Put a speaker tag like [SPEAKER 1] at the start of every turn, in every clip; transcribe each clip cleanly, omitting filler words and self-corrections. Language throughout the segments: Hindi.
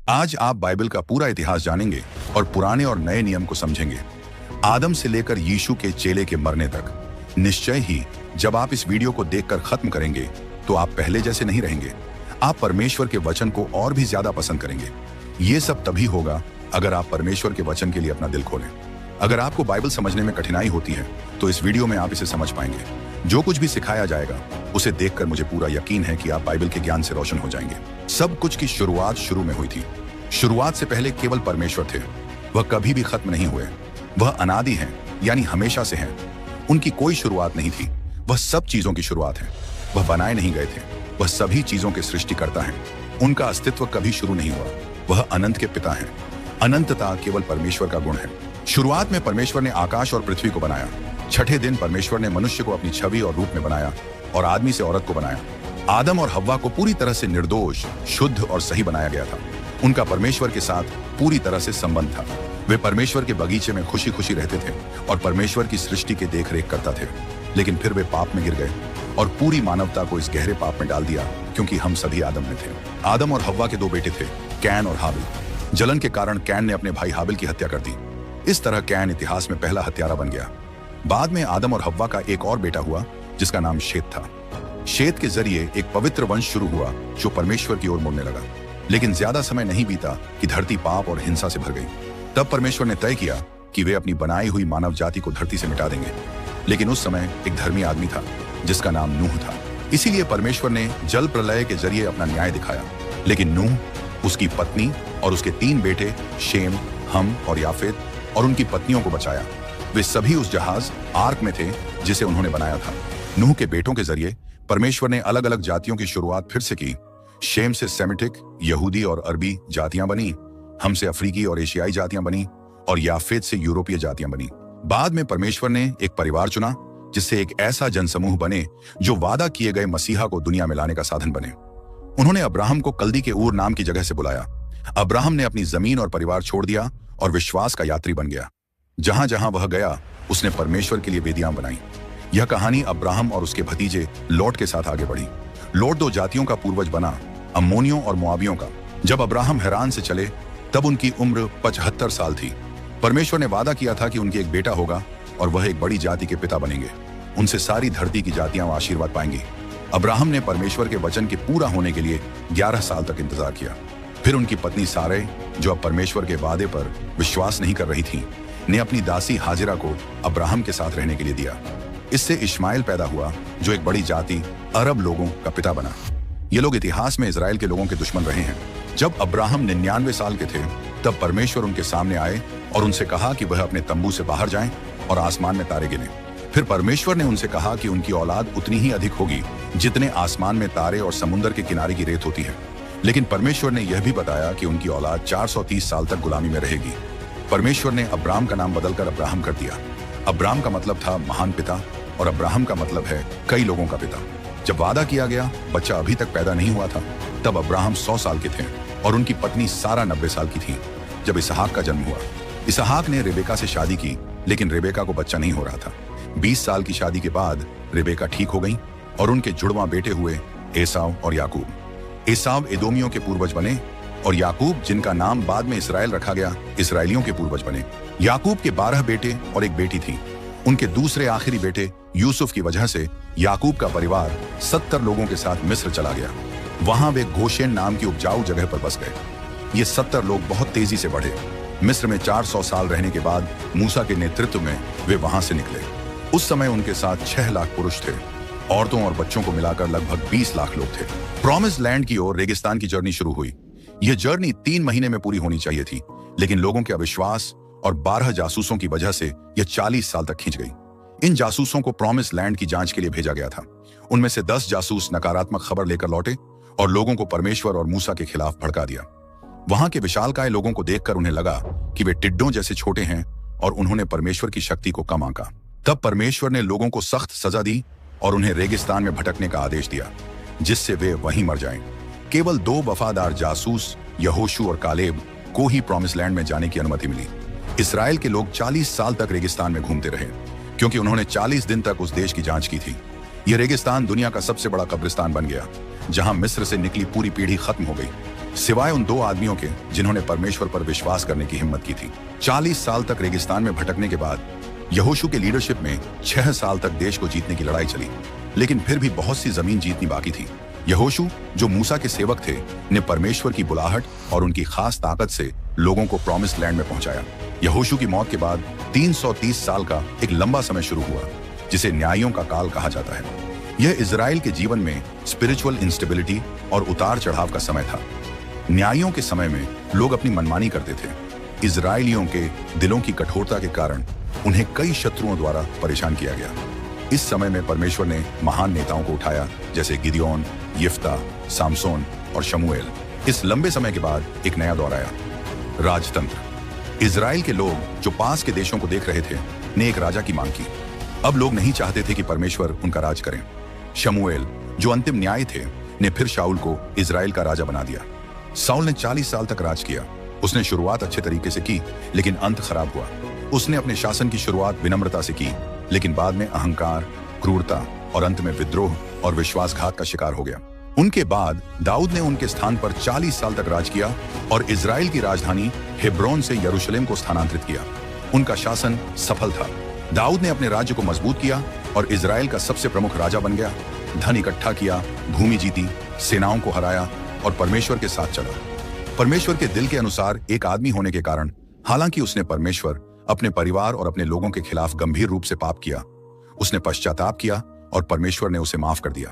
[SPEAKER 1] आज आप बाइबल का पूरा इतिहास जानेंगे और पुराने और नए नियम को समझेंगे, आदम से लेकर यीशु के चेले के मरने तक। निश्चय ही जब आप इस वीडियो को देखकर खत्म करेंगे तो आप पहले जैसे नहीं रहेंगे। आप परमेश्वर के वचन को और भी ज्यादा पसंद करेंगे। ये सब तभी होगा अगर आप परमेश्वर के वचन के लिए अपना दिल खोलें। अगर आपको बाइबल समझने में कठिनाई होती है तो इस वीडियो में आप इसे समझ पाएंगे। जो कुछ भी सिखाया जाएगा उसे देखकर मुझे पूरा यकीन है कि आप बाइबल के ज्ञान से रोशन हो जाएंगे। सब कुछ की शुरुआत शुरू में हुई थी। शुरुआत से पहले केवल परमेश्वर थे। वह कभी भी खत्म नहीं हुए। वह अनादि हैं, यानी हमेशा से हैं। उनकी कोई शुरुआत नहीं थी। वह सब चीजों की शुरुआत है। वह बनाए नहीं गए थे। वह सभी चीजों के सृष्टिकर्ता हैं। उनका अस्तित्व कभी शुरू नहीं हुआ। वह अनंत के पिता हैं। अनंतता केवल परमेश्वर का गुण है। शुरुआत में परमेश्वर ने आकाश और पृथ्वी को बनाया। छठे दिन परमेश्वर ने मनुष्य को अपनी छवि और रूप में बनाया और आदमी से औरत को बनाया। आदम और हव्वा को पूरी तरह से निर्दोष, शुद्ध और सही बनाया गया था। उनका परमेश्वर के साथ पूरी तरह से संबंध था। वे परमेश्वर के बगीचे में खुशी खुशी रहते थे और परमेश्वर की सृष्टि की देखरेख करता थे। लेकिन फिर वे पाप में गिर गए और पूरी मानवता को इस गहरे पाप में डाल दिया, क्योंकि हम सभी आदम में थे। आदम और हव्वा के दो बेटे थे, कैन और हाबिल। जलन के कारण कैन ने अपने भाई हाबिल की हत्या कर दी। इस तरह कैन इतिहास में पहला हत्यारा बन गया। बाद में आदम और हव्वा का एक और बेटा हुआ जिसका नाम शेत था। शेत के जरिए एक पवित्र वंश शुरू हुआ जो परमेश्वर की ओर मुड़ने लगा। लेकिन ज्यादा समय नहीं बीता कि धरती पाप और हिंसा से भर गई। तब परमेश्वर ने तय किया कि वे अपनी बनाई हुई मानव जाति को धरती से मिटा देंगे। लेकिन उस समय एक धर्मी आदमी था जिसका नाम नूह था। इसीलिए परमेश्वर ने जल प्रलय के जरिए अपना न्याय दिखाया। लेकिन नूह, उसकी पत्नी और उसके 3 बेटे शेम, हम और याफेत और उनकी पत्नियों को बचाया। वे सभी उस जहाज आर्क में थे जिसे उन्होंने बनाया था। नूह के बेटों के जरिए परमेश्वर ने अलग अलग जातियों की शुरुआत फिर से की। शेम से सेमिटिक, यहूदी और अरबी जातियां बनी। हम से अफ्रीकी और एशियाई जातियां बनी और याफेत से यूरोपीय जातियां बनी। बाद में परमेश्वर ने एक परिवार चुना जिससे एक ऐसा जनसमूह बने जो वादा किए गए मसीहा को दुनिया में लाने का साधन बने। उन्होंने अब्राहम को कल्दी के ऊर नाम की जगह से बुलाया। अब्राहम ने अपनी जमीन और परिवार छोड़ दिया और विश्वास का यात्री बन गया। जहां जहां वह गया उसने परमेश्वर के लिए वेदियां बनाई। यह कहानी अब्राहम और उसके भतीजे लोट के साथ आगे बढ़ी। लोट 2 जातियों का पूर्वज बना, अम्मोनियों और मोआबियों का। जब अब्राहम हैरान से चले तब उनकी उम्र 75 साल थी। परमेश्वर ने वादा किया था कि उनके एक बेटा होगा और वह एक बड़ी जाति के पिता बनेंगे। उनसे सारी धरती की जातियां आशीर्वाद पाएंगी। अब्राहम ने परमेश्वर के वचन के पूरा होने के लिए 11 साल तक इंतजार किया। फिर उनकी पत्नी सारे, जो अब परमेश्वर के वादे पर विश्वास नहीं कर रही थी, ने अपनी दासी हाजिरा को अब्राहम के साथ रहने के लिए दिया। इससे इश्माइल पैदा हुआ जो एक बड़ी जाति अरब लोगों का पिता बना। ये लोग इतिहास में इजराइल के लोगों के दुश्मन रहे हैं। जब अब्राहम 99 साल के थे तब परमेश्वर उनके सामने आए और उनसे कहा कि वह अपने तंबू से बाहर जाएं और आसमान में तारे गिने। फिर परमेश्वर ने उनसे कहा कि उनकी औलाद उतनी ही अधिक होगी जितने आसमान में तारे और समुद्र के किनारे की रेत होती है। लेकिन परमेश्वर ने यह भी बताया कि उनकी औलाद 430 साल तक गुलामी में रहेगी। परमेश्वर ने अब्राम का नाम बदलकर अब्राहम कर दिया। अब्राम का मतलब था महान पिता और अब्राहम का मतलब है कई लोगों का पिता। जब वादा किया गया बच्चा अभी तक पैदा नहीं हुआ था तब अब्राहम 100 साल के थे और उनकी पत्नी सारा 90 साल की थी जब इसहाक का जन्म हुआ। इसहाक ने रेबेका से शादी की, लेकिन रेबेका को बच्चा नहीं हो रहा था। 20 साल की शादी के बाद रेबेका ठीक हो गई और उनके जुड़वां बेटे हुए एसाव और याकूब। एसाव एदोमियों के पूर्वज बने और याकूब, जिनका नाम बाद में इसराइल रखा गया, इसराइलियों के पूर्वज बने। याकूब के 12 बेटे और एक बेटी थी। उनके दूसरे आखिरी बेटे यूसुफ की वजह से याकूब का परिवार 70 लोगों के साथ मिस्र चला गया। वहां वे गोशेन नाम की उपजाऊ जगह पर बस गए। ये 70 लोग बहुत तेजी से बढ़े। मिस्र में 400 साल रहने के बाद मूसा के नेतृत्व में वे वहां से निकले। उस समय उनके साथ 6 लाख पुरुष थे। औरतों और बच्चों को मिलाकर लगभग 20 लाख लोग थे। प्रॉमिस लैंड की ओर रेगिस्तान की जर्नी शुरू हुई। यह जर्नी 3 महीने में पूरी होनी चाहिए थी, लेकिन लोगों के अविश्वास और 12 जासूसों की वजह से यह 40 साल तक खींच गई। इन जासूसों को प्रॉमिस लैंड की जांच के लिए भेजा गया था। उनमें से 10 जासूस नकारात्मक खबर लेकर लौटे और लोगों को परमेश्वर और मूसा के खिलाफ भड़का दिया। वहां के विशालकाय लोगों को देखकर उन्हें लगा कि वे टिड्डों जैसे छोटे हैं और उन्होंने परमेश्वर की शक्ति को कम आंका। तब परमेश्वर ने लोगों को सख्त सजा दी और उन्हें रेगिस्तान में भटकने का आदेश दिया, जिससे वे वहीं मर जाएं। केवल 2 वफादार जासूस, यहोशू और कालेब, को ही प्रॉमिस लैंड में जाने की अनुमति मिली। इसराइल के लोग 40 साल तक रेगिस्तान में घूमते रहे, क्योंकि उन्होंने 40 दिन तक उस देश की जांच की थी। यह रेगिस्तान दुनिया का सबसे बड़ा कब्रिस्तान बन गया, जहां मिस्र से निकली पूरी पीढ़ी खत्म हो गई। सिवाय उन 2 आदमियों के जिन्होंने परमेश्वर पर विश्वास करने की हिम्मत की थी। 40 साल तक रेगिस्तान में भटकने के बाद यहोशू के लीडरशिप में 6 साल तक देश को जीतने की लड़ाई चली, लेकिन फिर भी बहुत सी जमीन जीतनी बाकी थी। यहोशू, जो मूसा के सेवक थे, ने परमेश्वर की बुलाहट और उनकी खास ताकत से लोगों को प्रॉमिस्ड लैंड में पहुंचाया। यहोशू की मौत के बाद 330 साल का एक लंबा समय शुरू हुआ, जिसे न्यायों का काल कहा जाता है। यह इजराइल के जीवन में स्पिरिचुअल इंस्टेबिलिटी और उतार चढ़ाव का समय था। न्यायों के समय में लोग अपनी मनमानी करते थे। इजरायलियों के दिलों की कठोरता के कारण उन्हें कई शत्रुओं द्वारा परेशान किया गया। इस समय में परमेश्वर ने महान नेताओं को उठाया, जैसे गिदयोन, यिफ्ता, सामसोन और शमूएल। इस लंबे समय के बाद एक नया दौर आया, राजतंत्र। इजराइल के लोग जो पास के देशों को देख रहे थे, ने एक राजा की मांग की। अब लोग नहीं चाहते थे कि परमेश्वर उनका राज करें। शमूएल, जो अंतिम न्याय थे, ने फिर शाऊल को इजराइल का राजा बना दिया। शाऊल ने 40 साल तक राज किया। उसने शुरुआत अच्छे तरीके से की, लेकिन अंत खराब हुआ। उसने अपने शासन की शुरुआत विनम्रता से की, लेकिन बाद में अहंकार, क्रूरता और अंत में विद्रोह और विश्वासघात का शिकार हो गया। उनके बाद दाऊद ने उनके स्थान पर 40 साल तक राज किया और इजराइल की राजधानी हेब्रोन से यरूशलेम को स्थानांतरित किया। उनका शासन सफल था। दाऊद ने अपने राज्य को मजबूत किया और इजराइल का सबसे प्रमुख राजा बन गया। धन इकट्ठा किया, भूमि जीती, सेनाओं को हराया और परमेश्वर के साथ चला। परमेश्वर के दिल के अनुसार एक आदमी होने के कारण, हालांकि उसने परमेश्वर, अपने परिवार और अपने लोगों के खिलाफ गंभीर रूप से पाप किया, उसने पश्चाताप किया और परमेश्वर ने उसे माफ कर दिया।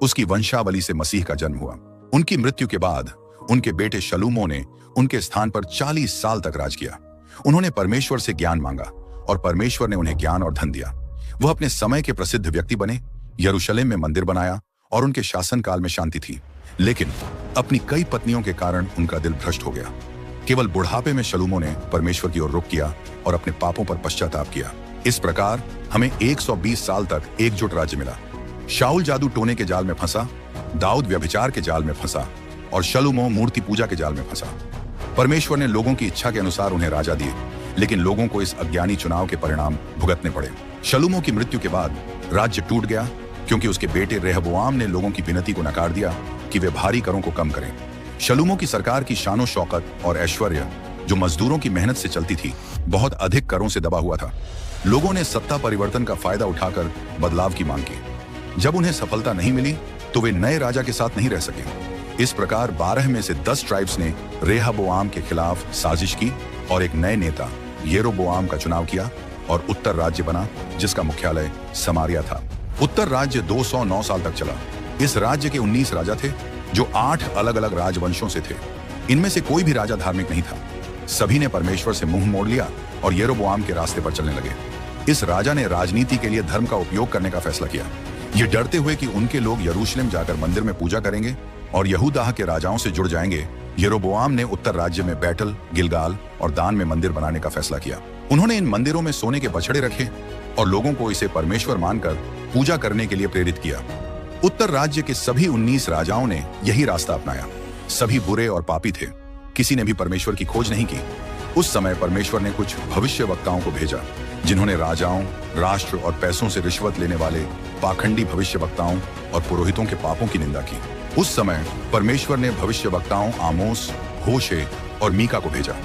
[SPEAKER 1] उसकी वंशावली से मसीह का जन्म हुआ। उनकी मृत्यु के बाद उनके बेटे शलूमो ने उनके स्थान पर 40 साल तक राज किया। उन्होंने परमेश्वर से ज्ञान मांगा और परमेश्वर ने उन्हें ज्ञान और धन दिया। वह अपने समय के प्रसिद्ध व्यक्ति बने, यरूशलेम में मंदिर बनाया और उनके शासनकाल में शांति थी। लेकिन अपनी कई पत्नियों के कारण उनका दिल भ्रष्ट हो गया। केवल बुढ़ापे में शलूमो ने परमेश्वर की ओर रुख किया और अपने पापों पर पश्चाताप किया। इस प्रकार हमें 120 साल तक एकजुट राज्य मिला। शाऊल जादू टोने के जाल में फंसा, दाऊद व्यभिचार के जाल में फंसा और शलूमो मूर्ति पूजा के जाल में फंसा। परमेश्वर ने लोगों की इच्छा के अनुसार उन्हें राजा दिए, लेकिन लोगों को इस अज्ञानी चुनाव के परिणाम भुगतने पड़े। शलूमो की मृत्यु के बाद राज्य टूट गया, क्योंकि उसके बेटे रेहबोआम ने लोगों की विनती को नकार दिया कि वे भारी करों को कम करें। शलूमो की सरकार की शानो शौकत और ऐश्वर्य, जो मजदूरों की मेहनत से चलती थी, बहुत अधिक करों से दबा हुआ था। लोगों ने सत्ता परिवर्तन का फायदा उठाकर बदलाव की मांग की। जब उन्हें सफलता नहीं मिली तो वे नए राजा के साथ नहीं रह सके। इस प्रकार 12 में से 10 ट्राइब्स ने रेहबोआम के खिलाफ साजिश की और एक नए नेता येरोबोआम का चुनाव किया और उत्तर राज्य बना, जिसका मुख्यालय समारिया था। उत्तर राज्य 209 साल तक चला। इस राज्य के 19 राजा थे, जो 8 अलग अलग राजवंशों से थे। इनमें से कोई भी राजा धार्मिक नहीं था। सभी ने परमेश्वर से मुंह मोड़ लिया और येरोबोआम के रास्ते पर चलने लगे। इस राजा ने राजनीति के लिए धर्म का उपयोग करने का फैसला किया, ये डरते हुए कि उनके लोग यरूशलेम जाकर मंदिर में पूजा करेंगे और यहूदाह के राजाओं से जुड़ जाएंगे। येरोबोआम ने उत्तर राज्य में बैतल, गिलगाल और दान में मंदिर बनाने का फैसला किया। उन्होंने इन मंदिरों में सोने के बछड़े रखे और लोगों को इसे परमेश्वर मानकर पूजा करने के लिए प्रेरित किया। उत्तर राज्य के सभी 19 राजाओं ने यही रास्ता अपनाया। सभी बुरे और पापी थे, किसी ने भी परमेश्वर की खोज नहीं की। उस समय परमेश्वर ने कुछ भविष्यवक्ताओं को भेजा, जिन्होंने राजाओं, राष्ट्र और पैसों से रिश्वत लेने वाले पाखंडी भविष्यवक्ताओं और पुरोहितों के पापों की निंदा की। उस समय परमेश्वर ने भविष्यवक्ताओं आमोस, होशे और मीका को भेजा।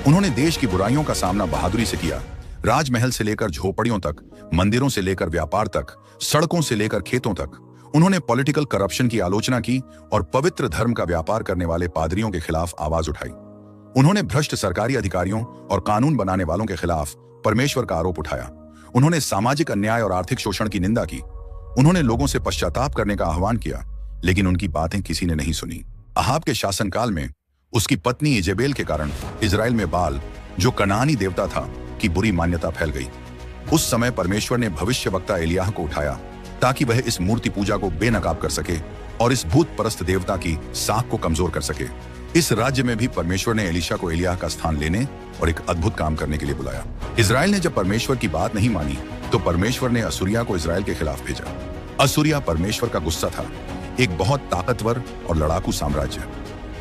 [SPEAKER 1] उन्होंने देश की बुराइयों का सामना बहादुरी से किया। राजमहल से लेकर झोपड़ियों तक, मंदिरों से लेकर व्यापार तक, सड़कों से लेकर खेतों तक उन्होंने पॉलिटिकल करप्शन की आलोचना की और पवित्र धर्म का व्यापार करने वाले पादरियों के खिलाफ आवाज उठाई। उन्होंने भ्रष्ट सरकारी अधिकारियों और कानून बनाने वालों के खिलाफ परमेश्वर का आरोप उठाया। उन्होंने सामाजिक अन्याय और आर्थिक शोषण की निंदा की। उन्होंने लोगों से पश्चाताप करने का आह्वान किया, लेकिन उनकी बातें किसी ने नहीं सुनी। अहाब के शासनकाल में उसकी पत्नी इजेबेल के कारण इजराइल में बाल, जो कनानी देवता था, की बुरी मान्यता फैल गई। उस समय परमेश्वर ने भविष्यवक्ता एलियाह को उठाया ताकि वह इस मूर्ति पूजा को बेनकाब कर सके और इस भूत परस्त देवता की साख को कमजोर कर सके। इस राज्य में भी परमेश्वर ने एलीशा को एलियाह का स्थान लेने और एक अद्भुत काम करने के लिए बुलाया। इजराइल ने जब परमेश्वर की बात नहीं मानी तो परमेश्वर ने असूरिया को इजराइल के खिलाफ भेजा। असूरिया परमेश्वर का गुस्सा था, एक बहुत ताकतवर और लड़ाकू साम्राज्य।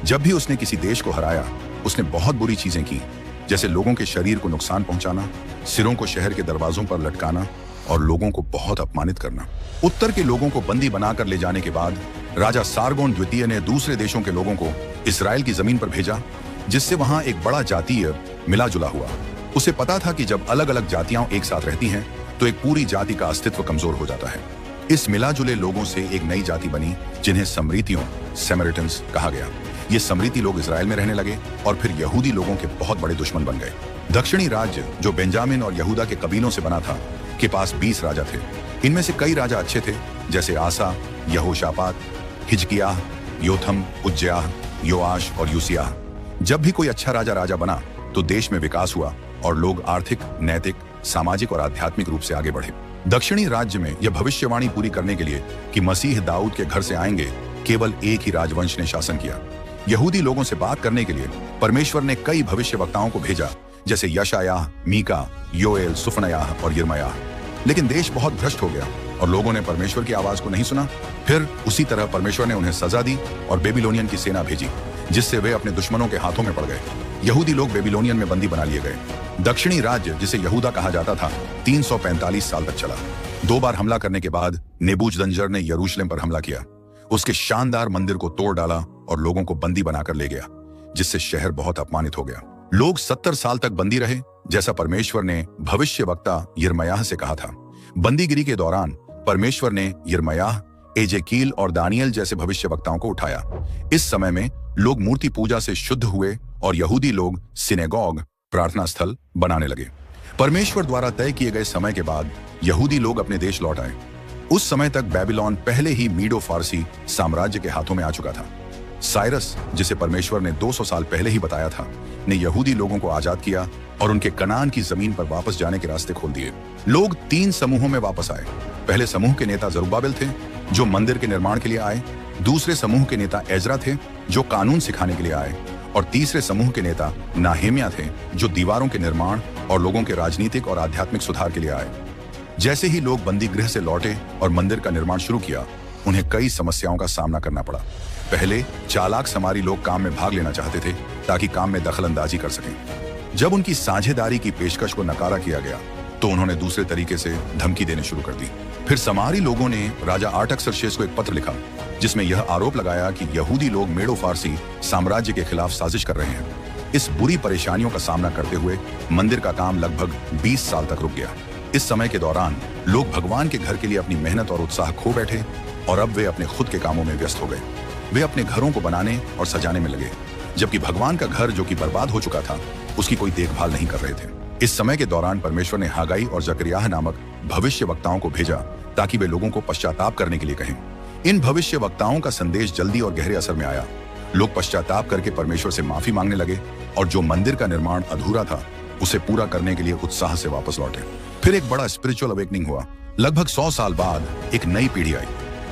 [SPEAKER 1] जब भी उसने किसी देश को हराया, उसने बहुत बुरी चीजें की, जैसे लोगों के शरीर को नुकसान पहुंचाना, सिरों को शहर के दरवाजों पर लटकाना और लोगों को बहुत अपमानित करना। उत्तर के लोगों को बंदी बनाकर ले जाने के बाद राजा सारगोन द्वितीय ने दूसरे देशों के लोगों को इसराइल की जमीन पर भेजा, जिससे वहां एक बड़ा जातीय मिला जुला हुआ। उसे पता था कि जब अलग अलग जातियां एक साथ रहती हैं तो एक पूरी जाति का अस्तित्व कमजोर हो जाता है। इस मिला जुले लोगों से एक नई जाति बनी जिन्हें समरीतियों सेमरिटन्स कहा गया। ये समरीती लोग इसराइल में रहने लगे और फिर यहूदी लोगों के बहुत बड़े दुश्मन बन गए। दक्षिणी राज्य जो बेंजामिन और यहूदा के कबीलों से बना था के पास 20 राजा थे। इनमें से कई राजा अच्छे थे, जैसे आसा, यहोशापात, हिजकिय्याह, योथम, उज्जियाह, योआश और यूसियाह। जब भी कोई अच्छा राजा बना तो देश में विकास हुआ और लोग आर्थिक, नैतिक, सामाजिक और आध्यात्मिक रूप से आगे बढ़े। दक्षिणी राज्य में यह भविष्यवाणी पूरी करने के लिए कि मसीह दाऊद के घर से आएंगे, केवल एक ही राजवंश ने शासन किया। यहूदी लोगों से बात करने के लिए परमेश्वर ने कई भविष्यवक्ताओं को भेजा, जैसे यशायाह, मीका, योएल, सुफनयाह और यिर्मयाह। लेकिन देश बहुत भ्रष्ट हो गया और लोगों ने परमेश्वर की आवाज को नहीं सुना। फिर उसी तरह परमेश्वर ने उन्हें सजा दी और बेबीलोनियन की सेना भेजी, जिससे वे अपने दुश्मनों के हाथों में पड़ गए। यहूदी लोग बेबीलोनियन में बंदी बना लिए गए। दक्षिणी राज्य, जिसे यहूदा कहा जाता था, 345 साल तक चला। 2 बार हमला करने के बाद नेबूजदनजर ने यरूशलेम पर हमला किया, उसके शानदार मंदिर को तोड़ डाला और लोगों को बंदी बनाकर ले गया, जिससे शहर बहुत अपमानित हो गया। लोग 70 साल तक बंदी रहे, जैसा परमेश्वर ने भविष्यवक्ता यिर्मयाह से कहा था। बंदीगिरी के दौरान परमेश्वर ने यिर्मयाह, एजेकील और दानियल जैसे भविष्यवक्ताओं को उठाया। इस समय में लोग मूर्ति पूजा से शुद्ध हुए और यहूदी लोग सिनेगॉग, प्रार्थना स्थल बनाने लगे। परमेश्वर द्वारा तय किए गए समय के बाद यहूदी लोग अपने देश लौट आए। उस समय तक बेबीलोन पहले ही मीडो फारसी साम्राज्य के हाथों में आ चुका था। साइरस, जिसे परमेश्वर ने 200 साल पहले ही बताया था, ने यहूदी लोगों को आजाद किया और उनके कनान की जमीन पर वापस जाने के रास्ते खोल दिए। लोग 3 समूहों में वापस आए। पहले समूह के नेता जरुब्बाबिल थे, जो मंदिर के निर्माण के लिए आए। दूसरे समूह के नेता एजरा थे, जो कानून सिखाने के लिए आए। और तीसरे समूह के नेता नाहेमिया थे, जो दीवारों के निर्माण और लोगों के राजनीतिक और आध्यात्मिक सुधार के लिए आए। जैसे ही लोग बंदी गृह से लौटे और मंदिर का निर्माण शुरू किया, उन्हें कई समस्याओं का सामना करना पड़ा। पहले चालाक समारी लोग काम में भाग लेना चाहते थे ताकि काम में दखलंदाजी कर सकें। जब उनकी साझेदारी की पेशकश को नकारा किया गया तो उन्होंने दूसरे तरीके से धमकी देने शुरू कर दी। फिर समारी लोगों ने राजा आर्टक्सर्शेस को एक पत्र लिखा, जिसमें यह आरोप लगाया कि यहूदी लोग मेडो फारसी साम्राज्य के खिलाफ साजिश कर रहे हैं। इस बुरी परेशानियों का सामना करते हुए मंदिर का काम लगभग 20 साल तक रुक गया। इस समय के दौरान लोग भगवान के घर के लिए अपनी मेहनत और उत्साह खो बैठे और अब वे अपने खुद के कामों में व्यस्त हो गए। वे अपने घरों को बनाने और सजाने में लगे, जबकि भगवान का घर, जो कि बर्बाद हो चुका था, उसकी कोई देखभाल नहीं कर रहे थे। इस समय के दौरान परमेश्वर ने हागाई और जकरियाह नामक भविष्यवक्ताओं को भेजा ताकि वे लोगों को पश्चाताप करने के लिए कहें। इन भविष्यवक्ताओं का संदेश जल्दी और गहरे असर में आया। लोग पश्चाताप करके परमेश्वर से माफी मांगने लगे और जो मंदिर का निर्माण अधूरा था, उसे पूरा करने के लिए उत्साह से वापस लौटे। फिर एक बड़ा स्पिरिचुअल अवेकनिंग हुआ। लगभग 100 साल बाद एक नई पीढ़ी आई।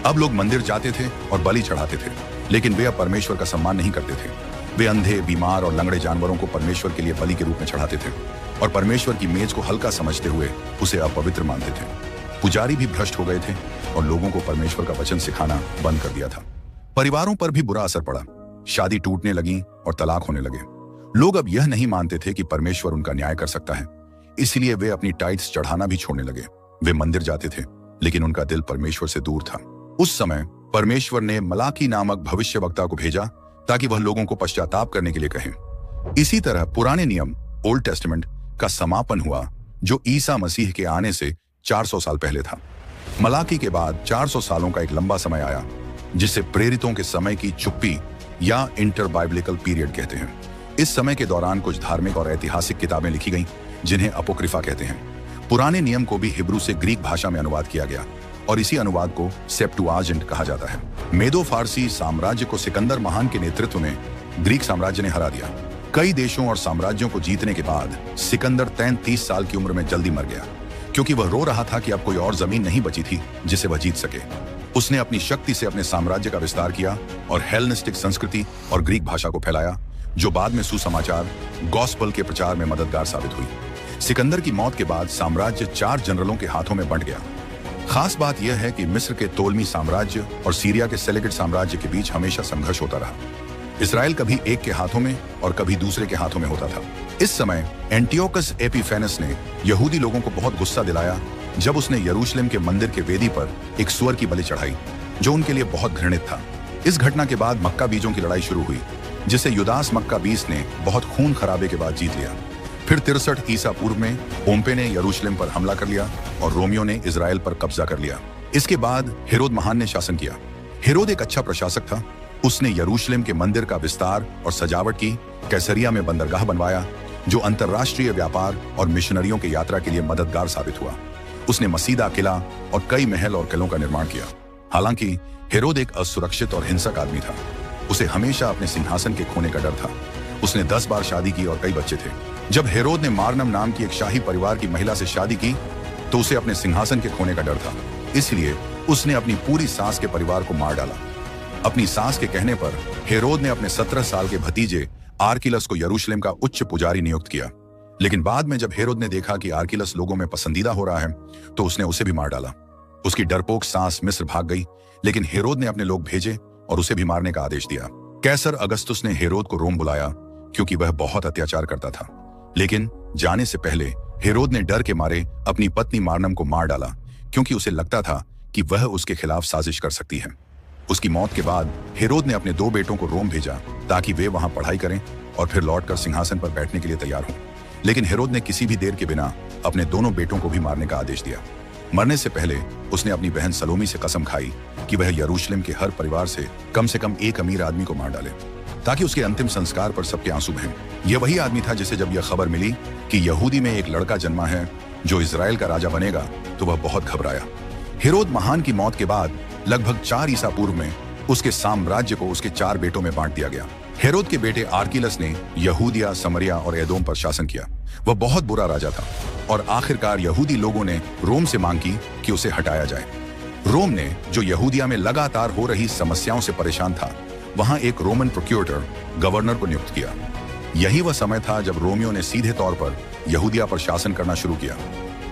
[SPEAKER 1] अब लोग मंदिर जाते थे और बलि चढ़ाते थे, लेकिन वे अब परमेश्वर का सम्मान नहीं करते थे। वे अंधे, बीमार और लंगड़े जानवरों को परमेश्वर के लिए बलि के रूप में चढ़ाते थे और परमेश्वर की मेज को हल्का समझते हुए उसे अपवित्र मानते थे। पुजारी भी भ्रष्ट हो गए थे और लोगों को परमेश्वर का वचन सिखाना बंद कर दिया था। परिवारों पर भी बुरा असर पड़ा। शादी टूटने लगी और तलाक होने लगे। लोग अब यह नहीं मानते थे कि परमेश्वर उनका न्याय कर सकता है, इसलिए वे अपनी टाइट्स चढ़ाना भी छोड़ने लगे। वे मंदिर जाते थे, लेकिन उनका दिल परमेश्वर से दूर था। उस समय परमेश्वर ने मलाकी नामक भविष्यवक्ता को भेजा ताकि वह लोगों को पश्चाताप करने के लिए कहे। इसी तरह पुराने नियम, ओल्ड टेस्टामेंट का समापन हुआ, जो ईसा मसीह के आने से 400 साल पहले था। मलाकी के बाद 400 सालों का एक लंबा समय आया, जिसे प्रेरितों के समय की चुप्पी या इंटरबाइबलिकल पीरियड कहते हैं। इस समय के दौरान कुछ धार्मिक और ऐतिहासिक किताबें लिखी गईं, जिन्हें अपोक्रिफा कहते हैं। पुराने नियम को भी हिब्रू से ग्रीक भाषा में अनुवाद किया गया और इसी अनुवाद को सेप्टुआजिंट कहा जाता है। मेदो फारसी साम्राज्य को सिकंदर महान के नेतृत्व में ग्रीक साम्राज्य ने हरा दिया। कई देशों और साम्राज्यों को जीतने के बाद सिकंदर 33 साल की उम्र में जल्दी मर गया, क्योंकि वह रो रहा था कि अब कोई और जमीन नहीं बची थी जिसे वह जीत सके। उसने अपनी शक्ति से अपने साम्राज्य का विस्तार किया और हेलेनिस्टिक संस्कृति और ग्रीक भाषा को फैलाया, जो बाद में सुसमाचार गॉस्पल के प्रचार में मददगार साबित हुई। सिकंदर की मौत के बाद साम्राज्य 4 जनरलों के हाथों में बंट गया। खास बात यह है कि मिस्र के तोलमी साम्राज्य और सीरिया के सेलेकिड साम्राज्य के बीच हमेशा संघर्ष होता रहा। इसराइल कभी एक के हाथों में और कभी दूसरे के हाथों में होता था। इस समय एंटियोकस एपिफेनस ने यहूदी लोगों को बहुत गुस्सा दिलाया जब उसने यरूशलेम के मंदिर के वेदी पर एक सुअर की बलि चढ़ाई, जो उनके लिए बहुत घृणित था। इस घटना के बाद मक्का बीजों की लड़ाई शुरू हुई, जिसे युदास मक्का बीस ने बहुत खून खराबे के बाद जीत लिया। फिर 63 ईसा पूर्व में पोम्पे ने यरूशलेम पर हमला कर लिया और रोमियो ने इजराइल पर कब्जा कर लिया। इसके बाद हेरोद महान ने शासन किया। हेरोद एक अच्छा प्रशासक था। उसने यरूशलेम के मंदिर का विस्तार और सजावट की, कैसरिया में बंदरगाह बनवाया, जो अंतर्राष्ट्रीय व्यापार और मिशनरियों की यात्रा के लिए मददगार साबित हुआ। उसने मसीदा किला और कई महल और किलों का निर्माण किया। हालांकि हेरोद एक असुरक्षित और हिंसक आदमी था। उसे हमेशा अपने सिंहासन के खोने का डर था। उसने 10 बार शादी की और कई बच्चे थे। जब हेरोद ने मारनम नाम की एक शाही परिवार की महिला से शादी की, तो उसे अपने सिंहासन के खोने का डर था। इसलिए उसने अपनी पूरी सास के परिवार को मार डाला। अपनी सास के कहने पर हेरोद ने अपने 17 साल के भतीजे आर्किलस को यरूशलेम का उच्च पुजारी नियुक्त किया। लेकिन बाद में जब हेरोद ने देखा कि आर्किलस लोगों में पसंदीदा हो रहा है, तो उसने उसे भी मार डाला। उसकी डरपोक सास मिस्र भाग गई, लेकिन हेरोद ने अपने लोग भेजे और उसे भी मारने का आदेश दिया। कैसर अगस्तुस ने हेरोद को रोम बुलाया, क्योंकि वह बहुत अत्याचार करता था। लेकिन जाने से पहले हेरोद ने डर के मारे अपनी पत्नी मारनम को मार डाला, क्योंकि उसे लगता था कि वह उसके खिलाफ साजिश कर सकती है। उसकी मौत के बाद हेरोद ने अपने 2 बेटों को रोम भेजा, ताकि वे वहां पढ़ाई करें और फिर लौटकर सिंहासन पर बैठने के लिए तैयार हों। लेकिन हेरोद ने किसी भी देर के बिना अपने दोनों बेटों को भी मारने का आदेश दिया। मरने से पहले उसने अपनी बहन सलोमी से कसम खाई कि वह यरूशलेम के हर परिवार से कम एक अमीर आदमी को मार डाले, ताकि उसके अंतिम संस्कार पर सबके आंसू बहें। यह वही आदमी था जिसे जब यह खबर मिली कि यहूदी में एक लड़का जन्मा है जो इजराइल का राजा बनेगा, तो वह बहुत घबराया। हेरोद महान की मौत के बाद लगभग 4 ईसा पूर्व में उसके साम्राज्य को उसके 4 बेटों में बांट दिया गया। हेरोद के बेटे आर्किलस ने यहूदिया, समरिया और एदोम पर शासन किया। वह बहुत बुरा राजा था और आखिरकार यहूदी लोगों ने रोम से मांग की कि उसे हटाया जाए। रोम ने, जो यहूदिया में लगातार हो रही समस्याओं से परेशान था, वहां एक रोमन प्रोक्यूरेटर गवर्नर को नियुक्त किया। यही वह समय था जब रोमियो ने सीधे तौर पर यहूदिया पर शासन करना शुरू किया।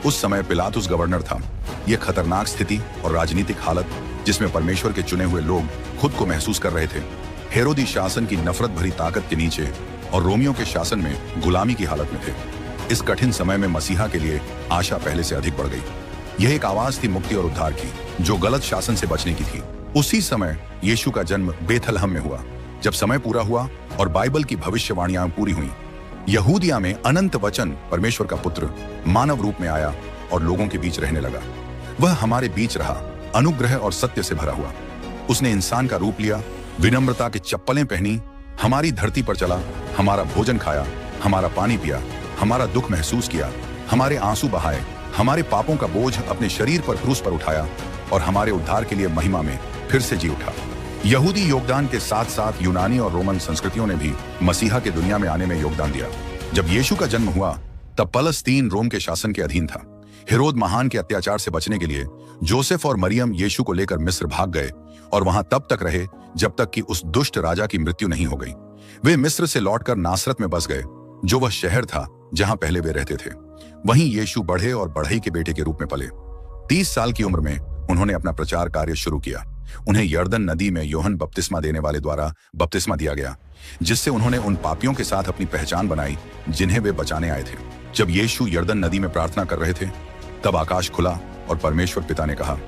[SPEAKER 1] उस समय पिलातुस गवर्नर था। यह खतरनाक स्थिति और राजनीतिक हालत, जिसमें परमेश्वर के चुने हुए लोग खुद को महसूस कर रहे थे, हेरोदी शासन की नफरत भरी ताकत के नीचे और रोमियो के शासन में गुलामी की हालत में थे। इस कठिन समय में मसीहा के लिए आशा पहले से अधिक बढ़ गई। यह एक आवाज थी मुक्ति और उद्धार की, जो गलत शासन से बचने की थी। उसी समय यीशु का जन्म बेथलहम में हुआ। जब समय पूरा हुआ और बाइबल की भविष्यवाणियां पूरी हुई, यहूदिया में अनंत वचन, परमेश्वर का पुत्र, मानव रूप में आया और लोगों के बीच रहने लगा। वह हमारे बीच रहा, अनुग्रह और सत्य से भरा हुआ। उसने इंसान का रूप लिया, विनम्रता की चप्पलें पहनी, हमारी धरती पर चला, हमारा भोजन खाया, हमारा पानी पिया, हमारा दुख महसूस किया, हमारे आंसू बहाए, हमारे पापों का बोझ अपने शरीर पर क्रूस पर उठाया और हमारे उद्धार के लिए महिमा में फिर से जी उठा। यहूदी योगदान के साथ साथ यूनानी और रोमन संस्कृतियों ने भी मसीहा के दुनिया में आने में योगदान दिया। जब यीशु का जन्म हुआ, तब पलस्तीन रोम के शासन के अधीन था। हेरोद महान के अत्याचार से बचने के लिए जोसेफ और मरियम यीशु को लेकर मिस्र भाग गए और वहां तब तक रहे जब तक कि उस दुष्ट राजा की मृत्यु नहीं हो गई। वे मिस्र से लौटकर नासरत में बस गए, जो वह शहर था जहां पहले वे रहते थे। वहीं यीशु बढ़े और बढ़ई के बेटे के रूप में पले। 30 साल की उम्र में उन्होंने अपना प्रचार कार्य शुरू किया। उन्हें यर्दन नदी में यूहन्ना बपतिस्मा देने वाले द्वारा बपतिस्मा दिया गया, जिससे उन्होंने उन पापियों के साथ अपनी पहचान बनाई जिन्हें वे बचाने आए थे। जब यीशु यर्दन नदी में प्रार्थना कर रहे थे, तब आकाश खुला और परमेश्वर पिता ने कहा,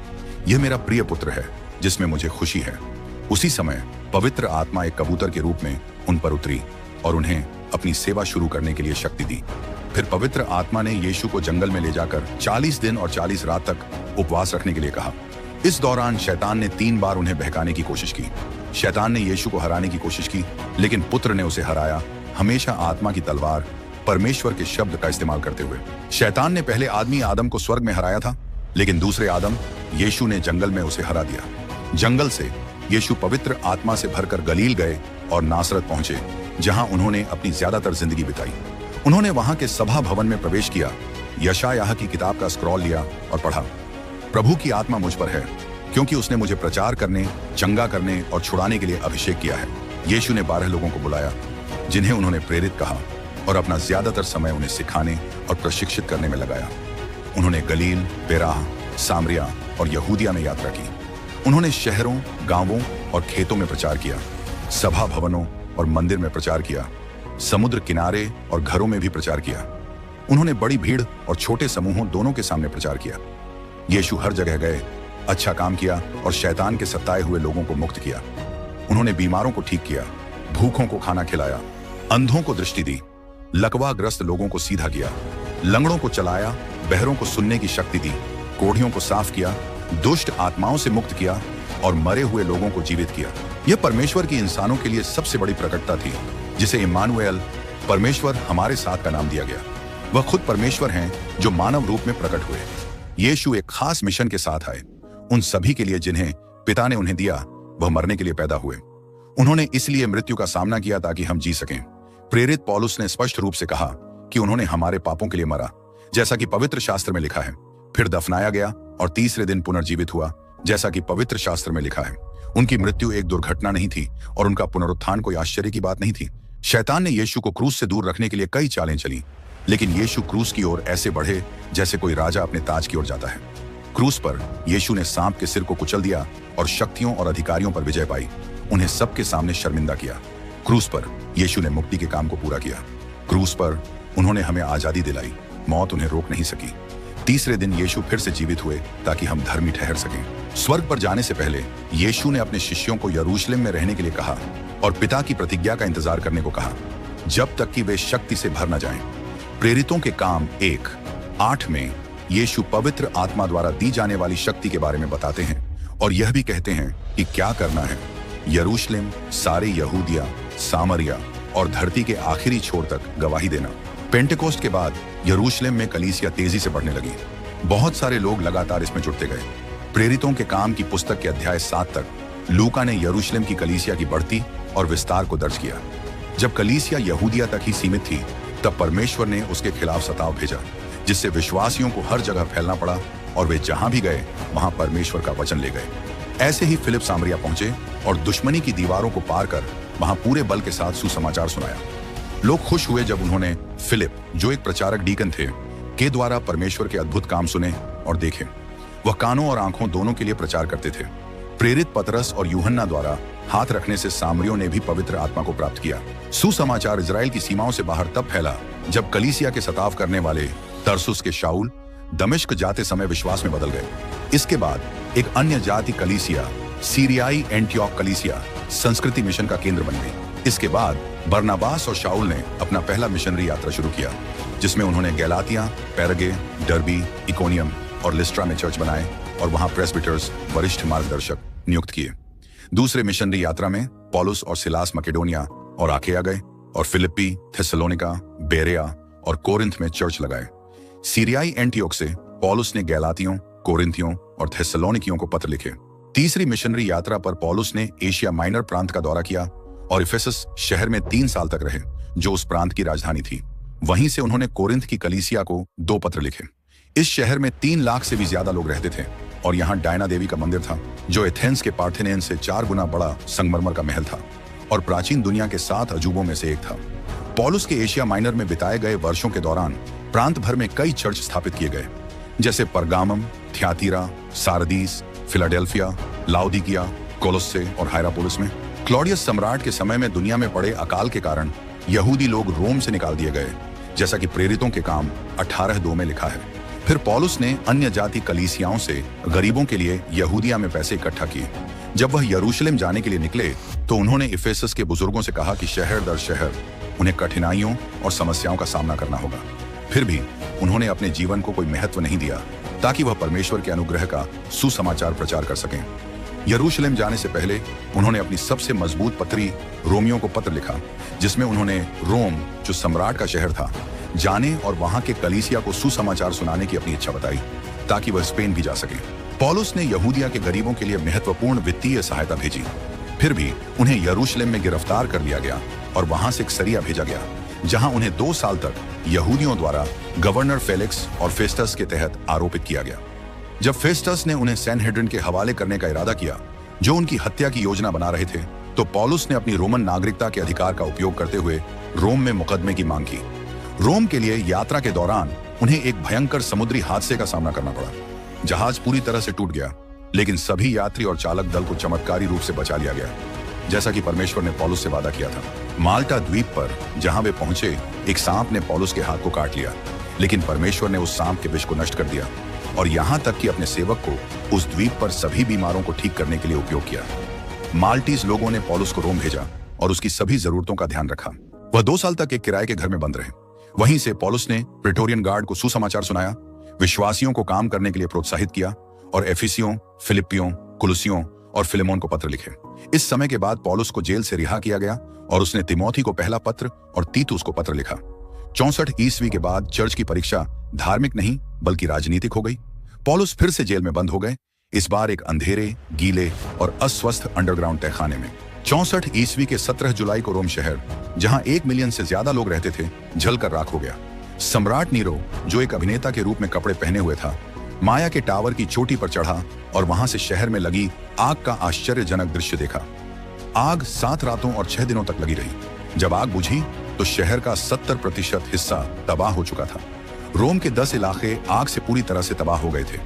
[SPEAKER 1] यह मेरा प्रिय पुत्र है जिसमें मुझे खुशी है। उसी समय पवित्र आत्मा एक कबूतर के रूप में उन पर उतरी और उन्हें अपनी सेवा शुरू करने के लिए शक्ति दी। फिर पवित्र आत्मा ने यीशु को जंगल में ले जाकर 40 दिन और 40 रात तक उपवास रखने के लिए कहा। इस दौरान शैतान ने 3 बार उन्हें बहकाने की कोशिश की। शैतान ने यीशु को हराने की कोशिश की, लेकिन पुत्र ने उसे हराया, हमेशा आत्मा की तलवार, परमेश्वर के शब्द का इस्तेमाल करते हुए। शैतान ने पहले आदमी आदम को स्वर्ग में हराया था, लेकिन दूसरे आदम यीशु ने जंगल में उसे हरा दिया। जंगल से यीशु पवित्र आत्मा से भरकर गलील गए और नासरत पहुंचे, जहां उन्होंने अपनी ज्यादातर जिंदगी बिताई। उन्होंने वहां के सभा भवन में प्रवेश किया, यशायाह की किताब का स्क्रॉल लिया और पढ़ा, प्रभु की आत्मा मुझ पर है, क्योंकि उसने मुझे प्रचार करने, चंगा करने और छुड़ाने के लिए अभिषेक किया है। यीशु ने 12 लोगों को बुलाया, जिन्हें उन्होंने प्रेरित कहा, और अपना ज्यादातर समय उन्हें सिखाने और प्रशिक्षित करने में लगाया। उन्होंने गलील, बेराह, सामरिया और यहूदिया में यात्रा की। उन्होंने शहरों, गांवों और खेतों में प्रचार किया, सभा भवनों और मंदिर में प्रचार किया, समुद्र किनारे और घरों में भी प्रचार किया। उन्होंने बड़ी भीड़ और छोटे समूहों दोनों के सामने प्रचार किया। यीशु हर जगह गए, अच्छा काम किया और शैतान के सताए हुए लोगों को मुक्त किया। उन्होंने बीमारों को ठीक किया, भूखों को खाना खिलाया, अंधों को दृष्टि दी, लकवाग्रस्त लोगों को सीधा किया, लंगड़ों को चलाया, बहरों को सुनने की शक्ति दी, कोढ़ियों को साफ किया, दुष्ट आत्माओं से मुक्त किया और मरे हुए लोगों को जीवित किया। यह परमेश्वर की इंसानों के लिए सबसे बड़ी प्रकटता थी, जिसे इम्मानुएल, परमेश्वर हमारे साथ का नाम दिया गया। वह खुद परमेश्वर हैं जो मानव रूप में प्रकट हुए। यीशु एक खास मिशन के साथ आए, उन सभी के लिए जिन्हें पिता ने उन्हें दिया। वह मरने के लिए पैदा हुए। उन्होंने इसलिए मृत्यु का सामना किया ताकि हम जी सकें। प्रेरित पौलुस ने स्पष्ट रूप से कहा कि उन्होंने हमारे पापों के लिए मरा, जैसा कि पवित्र शास्त्र में लिखा है, फिर दफनाया गया और तीसरे दिन पुनर्जीवित हुआ, जैसा कि पवित्र शास्त्र में लिखा है। उनकी मृत्यु एक दुर्घटना नहीं थी और उनका पुनरुत्थान कोई आश्चर्य की बात नहीं थी। शैतान ने यीशु को क्रूस से दूर रखने के लिए कई चालें चली, लेकिन यीशु क्रूस की ओर ऐसे बढ़े जैसे कोई राजा अपने ताज की ओर जाता है। क्रूस पर यीशु ने सांप के सिर को कुचल दिया और शक्तियों और अधिकारियों पर विजय पाई, उन्हें सबके सामने शर्मिंदा किया। क्रूस पर यीशु ने मुक्ति के काम को पूरा किया। क्रूस पर उन्होंने हमें आजादी दिलाई, मौत उन्हें रोक नहीं सकी। तीसरे दिन यीशु फिर से जीवित हुए ताकि हम धर्मी ठहर सकें। स्वर्ग पर जाने से पहले यीशु ने अपने शिष्यों को यरूशलेम में रहने के लिए कहा और पिता की प्रतिज्ञा का इंतजार करने को कहा, जब तक कि वे शक्ति से भर न जाएं। प्रेरितों के काम 1:8 में यीशु पवित्र आत्मा द्वारा दी जाने वाली शक्ति के बारे में बताते हैं और यह भी कहते हैं कि क्या करना है। यरूशलेम, सारे यहूदिया, सामरिया और धरती के आखिरी छोर तक गवाही देना। पेंटेकोस्ट के बाद यरूशलेम में कलीसिया तेजी से बढ़ने लगी। बहुत सारे लोग लगातार इसमें जुड़ते गए। प्रेरितों के काम की पुस्तक के अध्याय 7 तक लूका ने यरूशलेम की कलीसिया की बढ़ती और विस्तार को दर्ज किया। जब कलीसिया यहूदिया तक ही सीमित थी, तब परमेश्वर ने उसके खिलाफ सताव भेजा, जिससे विश्वासियों को हर जगह फैलना पड़ा और वे जहां भी गए वहां परमेश्वर का वचन ले गए। ऐसे ही फिलिप सामरिया पहुंचे और दुश्मनी की दीवारों को पार कर वहां पूरे बल के साथ सुसमाचार सुनाया। लोग खुश हुए जब उन्होंने फिलिप, जो एक प्रचारक डीकन थे, के द्वारा परमेश्वर के अद्भुत काम सुने और देखे। वह कानों और आंखों दोनों के लिए प्रचार करते थे। प्रेरित पतरस और यूहन्ना द्वारा हाथ रखने से सामरियों ने भी पवित्र आत्मा को प्राप्त किया। सुसमाचार इजराइल की सीमाओं से बाहर तब फैला जब कलीसिया के सताव करने वाले तरसुस के शाऊल दमिश्क जाते समय विश्वास में बदल गए। इसके बाद एक अन्य जाति कलीसिया, सीरियाई एंटियोक कलीसिया, संस्कृति मिशन का केंद्र बन गई। इसके बाद बरनाबास और शाऊल ने अपना पहला मिशनरी यात्रा शुरू किया, जिसमें उन्होंने गैलातिया, पेरगे, डर्बी, इकोनियम और लिस्ट्रा में चर्च बनाए और वहां प्रेस्बिटर्स, वरिष्ठ मार्गदर्शक नियुक्त किए। दूसरे मिशनरी यात्रा में पौलुस और सिलास मकेडोनिया और आखिया गए और फिलिप्पी, थेसलोनिका, बेरेया और कोरिंथ में चर्च लगाए। सीरियाई एंटियोक से पौलुस ने गैलातियों, कोरिंथियों और थेसलोनिकियों को पत्र लिखे। तीसरी मिशनरी यात्रा पर पौलुस ने एशिया माइनर प्रांत का दौरा किया और इफेसस शहर में 3 साल तक रहे, जो उस प्रांत की राजधानी थी। वहीं से उन्होंने कोरिंथ की कलीसिया को 2 पत्र लिखे। इस शहर में 3 लाख से भी ज्यादा लोग रहते थे और यहाँ डायना देवी का मंदिर था, जो एथेंस के पार्थेनेन से 4 गुना बड़ा संगमरमर का महल था और प्राचीन दुनिया के 7 अजूबों में से एक था। पौलुस के एशिया माइनर में बिताए गए वर्षों के दौरान प्रांत भर में कई चर्च स्थापित किए गए, जैसे परगामम, थ्यातीरा, सारदीस, फिलाडेल्फिया, लाउदिकिया, कोलोस्से और हायरापोलिस में। क्लॉडियस सम्राट के समय में दुनिया में पड़े अकाल के कारण यहूदी लोग रोम से निकाल दिए गए, जैसा कि प्रेरितों के काम 18:2 में लिखा है। फिर पौलुस ने अन्य जाति कलीसियाओं से गरीबों के लिए यहूदिया में पैसे इकट्ठा किए। जब वह यरूशलेम जाने के लिए निकले तो उन्होंने इफेसस के बुजुर्गों से कहा कि शहर दर शहर उन्हें कठिनाइयों और समस्याओं का सामना करना होगा। फिर भी उन्होंने अपने जीवन को कोई महत्व नहीं दिया ताकि वह परमेश्वर के अनुग्रह का सुसमाचार प्रचार कर सकें। यरूशलेम जाने से पहले उन्होंने अपनी सबसे मजबूत पत्री रोमियों को पत्र लिखा, जिसमें उन्होंने रोम, जो सम्राट का शहर था, जाने और वहां के कलीसिया को सुसमाचार सुनाने की अपनी इच्छा बताई ताकि वह स्पेन भी जा सके। पौलुस ने यहूदिया के गरीबों के लिए महत्वपूर्ण वित्तीय सहायता भेजी। फिर भी उन्हें यरूशलेम में गिरफ्तार कर लिया गया और वहां से एक सरिया भेजा गया, जहां उन्हें 2 साल तक यहूदियों द्वारा गवर्नर फेलिक्स और फेस्टस के तहत आरोपित किया गया। जब फेस्टस ने उन्हें सैनहेड्रिन के हवाले करने का इरादा किया, जो उनकी हत्या की योजना बना रहे थे, तो पौलुस ने अपनी रोमन नागरिकता के अधिकार का उपयोग करते हुए रोम में मुकदमे की मांग की। रोम के लिए यात्रा के दौरान उन्हें एक भयंकर समुद्री हादसे का सामना करना पड़ा। जहाज पूरी तरह से टूट गया, लेकिन सभी यात्री और चालक दल को चमत्कारी रूप से बचा लिया गया, जैसा कि परमेश्वर ने पौलुस से वादा किया था। माल्टा द्वीप पर जहां वे पहुंचे, एक सांप ने पौलुस के हाथ को काट लिया, लेकिन परमेश्वर ने उस सांप के विष को नष्ट कर दिया। और यहां तक कि अपने सेवक को उस द्वीप पर सभी बीमारों को ठीक करने के लिए उपयोग किया। माल्टीज लोगों ने पौलुस को रोम भेजा और उसकी सभी जरूरतों का ध्यान रखा। वह 2 साल तक एक किराए के घर में बंद रहे। वहीं से पौलुस ने प्रेटोरियन गार्ड को सुसमाचार सुनाया, विश्वासियों को काम करने के लिए प्रोत्साहित किया और एफिसियों, फिलिपियों, कुलुसियों और फिलेमोन को पत्र लिखे। इस समय के बाद पौलुस को जेल से रिहा किया गया और उसने तिमोथी को पहला पत्र और तीतुस को पत्र लिखा। 64 ईस्वी के बाद चर्च की परीक्षा धार्मिक नहीं बल्कि राजनीतिक हो गई। पौलुस फिर से जेल में बंद हो गए, इस बार एक अंधेरे, गीले और अस्वस्थ अंडरग्राउंड तहखाने में। 64 ईस्वी के 17 जुलाई को रोम शहर, जहां 1 मिलियन से ज्यादा लोग रहते थे, जलकर राख हो गया। सम्राट नीरो, जो एक अभिनेता के रूप में कपड़े पहने हुए था, माया के टावर की चोटी पर चढ़ा और वहां से शहर में लगी आग का आश्चर्यजनक दृश्य देखा। आग 7 रातों और 6 दिनों तक लगी रही। जब आग बुझी तो शहर का 70% हिस्सा तबाह हो चुका था। रोम के 10 इलाके आग से पूरी तरह से तबाह हो गए थे।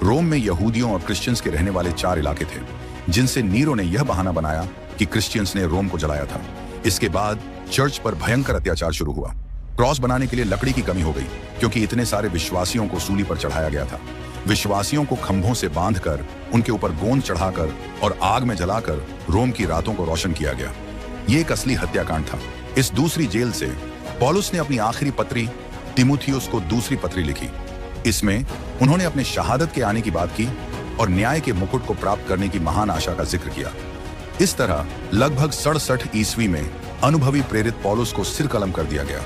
[SPEAKER 1] रोम में यहूदियों और क्रिश्चियंस के रहने वाले 4 इलाके थे, जिनसे नीरो ने यह बहाना बनाया कि क्रिश्चियंस ने रोम को जलाया था। इसके बाद चर्च पर भयंकर अत्याचार शुरू हुआ। क्रॉस बनाने के लिए लकड़ी की कमी हो गई, क्योंकि इतने सारे विश्वासियों को सूली पर चढ़ाया गया था। विश्वासियों को खंभों से बांधकर, उनके ऊपर गोंद चढ़ाकर और आग में जलाकर रोम की रातों को रोशन किया गया। ये एक असली हत्याकांड था। इस दूसरी जेल से पौलुस ने अपनी आखिरी पत्री तिमुथियुस को दूसरी पत्री लिखी। इसमें उन्होंने अपने शहादत के आने की बात की और न्याय के मुकुट को प्राप्त करने की महान आशा का जिक्र किया। इस तरह लगभग 67 ईस्वी में अनुभवी प्रेरित पौलुस को सिर कलम कर दिया गया,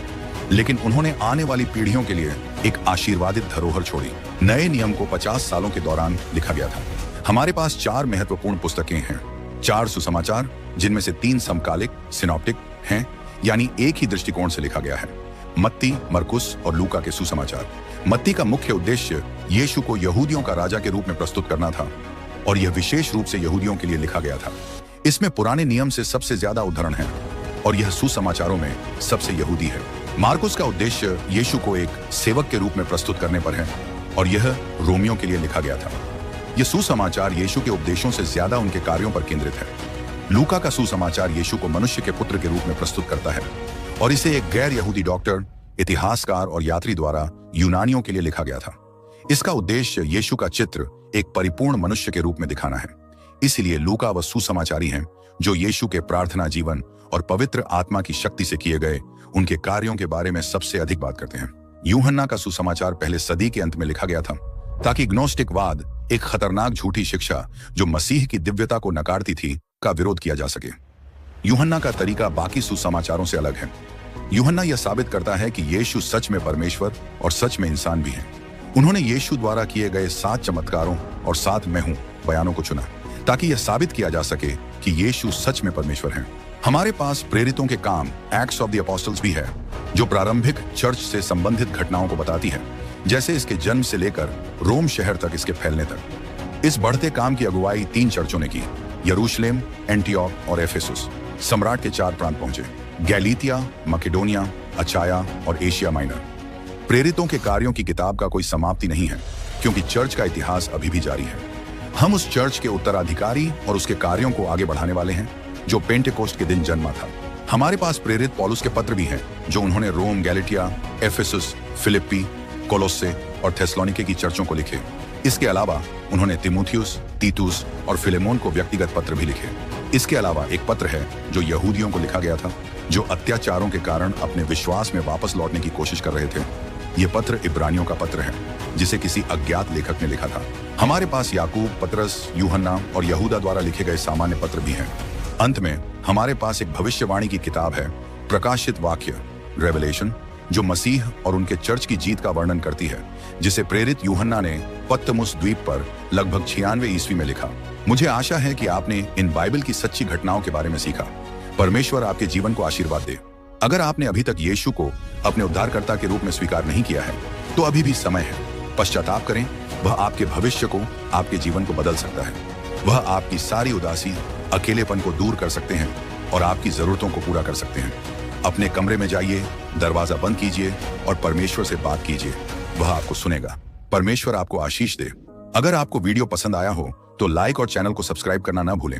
[SPEAKER 1] लेकिन उन्होंने आने वाली पीढ़ियों के लिए एक आशीर्वादित धरोहर छोड़ी। नए नियम को 50 सालों के दौरान लिखा गया था। हमारे पास 4 महत्वपूर्ण पुस्तकें हैं, 4 सुसमाचार, जिनमें से 3 समकालिक सिनॉप्टिक हैं, यानी एक ही दृष्टिकोण से लिखा गया है। मत्ती, मरकुस और लूका के सुसमाचार। मत्ती का मुख्य उद्देश्य यीशु को यहूदियों का राजा के रूप में प्रस्तुत करना था और यह विशेष रूप से यहूदियों के लिए लिखा गया था। इसमें पुराने नियम से सबसे ज्यादा उद्धरण है और यह सुसमाचारों में सबसे यहूदी है। मार्कुस का उद्देश्य यीशु को एक सेवक के रूप में प्रस्तुत करने पर है और यह रोमियों के लिए लिखा गया था। यह सुसमाचार यीशु के उपदेशों से ज्यादा उनके कार्यों पर केंद्रित है। लूका का सुसमाचार यीशु को मनुष्य के पुत्र के रूप में प्रस्तुत करता है और इसे एक गैर यहूदी डॉक्टर, इतिहासकार और यात्री द्वारा यूनानियों के लिए लिखा गया था। इसका उद्देश्य यीशु का चित्र एक परिपूर्ण मनुष्य के रूप में दिखाना है। इसलिए लूका वह सुसमाचारी हैं जो यीशु के प्रार्थना जीवन और पवित्र आत्मा की शक्ति से किए गए उनके कार्यों के बारे में सबसे अधिक बात करते हैं। यूहन्ना का सुसमाचार पहले सदी के अंत में लिखा गया था ताकि ग्नोस्टिकवाद, एक खतरनाक झूठी शिक्षा जो मसीह की दिव्यता को नकारती थी, का विरोध किया जा सके। यूहन्ना का तरीका बाकी सुसमाचारों से अलग है। यूहन्ना यह साबित करता है कि यीशु सच में परमेश्वर और सच में इंसान भी हैं। उन्होंने यीशु द्वारा किए गए 7 चमत्कारों और 7 मैं हूं बयानों को चुना ताकि यह साबित किया जा सके कि यीशु सच में परमेश्वर हैं। हमारे पास प्रेरितों के काम, एक्ट्स ऑफ द अपोस्टल्स भी है, जो प्रारंभिक चर्च से संबंधित घटनाओं को बताती है, जैसे इसके जन्म से लेकर रोम शहर तक इसके फैलने तक। इस बढ़ते काम की अगुवाई 3 चर्चों ने की, यरूशलेम, एंटियोक और एफेसुस। सम्राट के 4 प्रांत पहुंचे, गैलितिया, मकेडोनिया, अचाया और एशिया माइनर। प्रेरितों के कार्यों की किताब का कोई समाप्ति नहीं है, क्योंकि चर्च का इतिहास अभी भी जारी है। हम उस चर्च के उत्तराधिकारी और उसके कार्यों को आगे बढ़ाने वाले हैं जो पेंटेकोस्ट के दिन जन्मा था। हमारे पास प्रेरित पौलुस के पत्र भी हैं जो उन्होंने रोम, गैलेटिया, एफेसुस, फिलिप्पी, कोलोस्से और थेसलोनिके की चर्चों को लिखे। इसके अलावा उन्होंने तिमुथियुस, तीतुस और फिलेमोन को व्यक्तिगत पत्र भी लिखे। इसके अलावा एक पत्र है जो यहूदियों को लिखा गया था जो अत्याचारों के कारण अपने विश्वास में वापस लौटने की कोशिश कर रहे थे। यह पत्र इब्रानियों का पत्र है जिसे किसी अज्ञात लेखक ने लिखा था। हमारे पास याकूब, पतरस, यूहन्ना और यहूदा द्वारा लिखे गए सामान्य पत्र भी हैं। अंत में हमारे पास एक भविष्यवाणी की किताब है, प्रकाशित वाक्य, रेवलेशन, जो मसीह और उनके चर्च की जीत का वर्णन करती है, जिसे प्रेरित यूहन्ना ने पत्तमुस द्वीप पर लगभग 96 ईस्वी में लिखा। मुझे आशा है कि आपने इन बाइबल की सच्ची घटनाओं के बारे में सीखा। परमेश्वर आपके जीवन को आशीर्वाद दे। अगर आपने अभी तक यीशु को अपने उद्धारकर्ता के रूप में स्वीकार नहीं किया है तो अभी भी समय है। पश्चाताप करें, वह आपके भविष्य को, आपके जीवन को बदल सकता है। वह आपकी सारी उदासी, अकेलेपन को दूर कर सकते हैं और आपकी जरूरतों को पूरा कर सकते हैं। अपने कमरे में जाइए, दरवाजा बंद कीजिए और परमेश्वर से बात कीजिए। वह आपको सुनेगा। परमेश्वर आपको आशीष दे। अगर आपको वीडियो पसंद आया हो तो लाइक और चैनल को सब्सक्राइब करना ना भूलें।